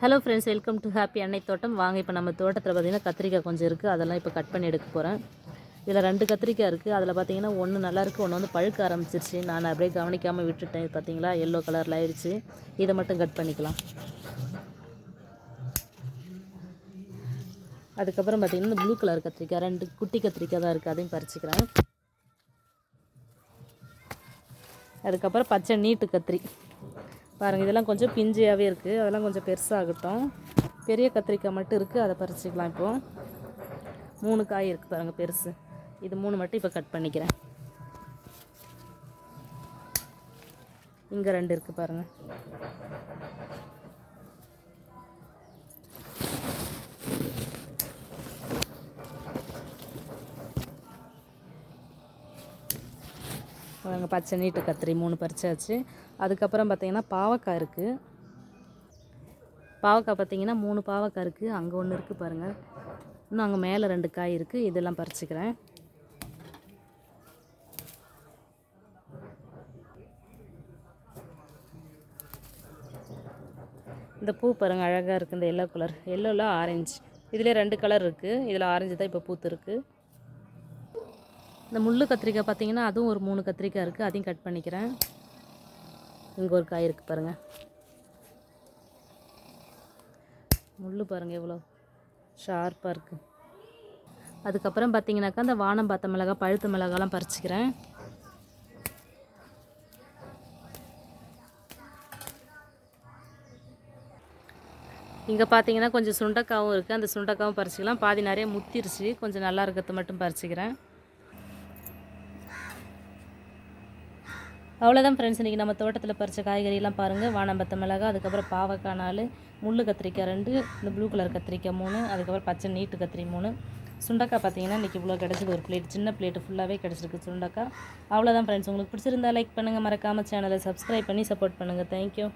Hello friends, welcome to happy அன்னை தோட்டம். வாங்க, இப்போ நம்ம தோட்டத்தில் பார்த்திங்கன்னா கத்திரிக்காய் கொஞ்சம் இருக்குது. அதெல்லாம் இப்போ கட் பண்ணி எடுக்க போகிறேன். இதில் 2 கத்திரிக்காய் இருக்குது. அதில் பார்த்திங்கன்னா ஒன்று நல்லாயிருக்கு, ஒன்று வந்து பழுக்க ஆரம்பிச்சிருச்சு. நான் அப்படியே கவனிக்காமல் விட்டுட்டேன். பார்த்திங்களா, எல்லோ கலரில் ஆயிடுச்சு. இதை மட்டும் கட் பண்ணிக்கலாம். அதுக்கப்புறம் பார்த்திங்கன்னா ப்ளூ கலர் கத்திரிக்காய் 2 குட்டி கத்திரிக்காய் தான் இருக்குது. அதையும் பறிச்சுக்கிறேன். அதுக்கப்புறம் பச்சை நீட்டு கத்திரி பாருங்கள், இதெல்லாம் கொஞ்சம் பிஞ்சியாகவே இருக்குது. அதெல்லாம் கொஞ்சம் பெருசாகட்டும். பெரிய கத்திரிக்காய் மட்டும் இருக்குது, அதை பறிச்சிக்கலாம். இப்போது 3 காய் இருக்குது பாருங்கள், பெருசு. இது 3 மட்டும் இப்போ கட் பண்ணிக்கிறேன். இங்கே 2 இருக்குது பாருங்கள். பச்சை நீட்டு கத்திரி 3 பறிச்சாச்சு. அதுக்கப்புறம் பார்த்திங்கன்னா பாவக்காய் இருக்குது. பாவக்காய் பார்த்திங்கன்னா 3 பாவக்காய் இருக்குது. அங்கே ஒன்று இருக்குது பாருங்கள். இன்னும் அங்கே மேலே 2 காய் இருக்குது. இதெல்லாம் பறிச்சுக்கிறேன். இந்த பூ பாருங்கள், அழகாக இருக்குது. இந்த எல்லோ கலர், எல்லோவில் ஆரஞ்சு. இதில் 2 கலர் இருக்குது. இதில் ஆரஞ்சு தான் இப்போ பூத்து இருக்குது. இந்த முள் கத்திரிக்காய் பார்த்திங்கன்னா அதுவும் ஒரு 3 கத்திரிக்காய் இருக்குது. அதையும் கட் பண்ணிக்கிறேன். இங்கே ஒரு காய் இருக்குது பாருங்கள். முள் பாருங்கள் எவ்வளோ ஷார்ப்பாக இருக்குது. அதுக்கப்புறம் பார்த்திங்கனாக்கா அந்த வானம் பார்த்த மிளகாய், பழுத்த மிளகாலாம் பறிச்சிக்கிறேன். இங்கே பார்த்தீங்கன்னா கொஞ்சம் சுண்டைக்காவும் இருக்குது. அந்த சுண்டைக்காவும் பறிச்சிக்கலாம். பாதி நிறைய முத்திருச்சு. கொஞ்சம் நல்லா இருக்கிறத மட்டும் பறிச்சிக்கிறேன். அவ்வளோதான் ஃப்ரெண்ட்ஸ், இன்றைக்கி நம்ம தோட்டத்தில் பறித்த காய்கறியெல்லாம் பாருங்கள். வானம்பத்த மிளகாய், அதுக்கப்புறம் பாவக்காய் 4, முள் கத்திரிக்காய் 2, இந்த ப்ளூ கலர் கத்திரிக்காய் 3, அதுக்கப்புறம் பச்சை நீட்டு கத்திரி 3. சுண்டக்காய் பார்த்தீங்கன்னா இன்றைக்கி இவ்வளோ கிடச்சிது. ஒரு பிளேட், சின்ன பிளேட்டு ஃபுல்லாகவே கிடச்சிருக்கு சுண்டக்காய். அவ்வளோதான் ஃப்ரெண்ட்ஸ், உங்களுக்கு பிடிச்சிருந்தா லைக் பண்ணுங்கள். மறக்காமல் சேனலை சப்ஸ்கிரைப் பண்ணி சப்போர்ட் பண்ணுங்கள். தேங்க்யூ.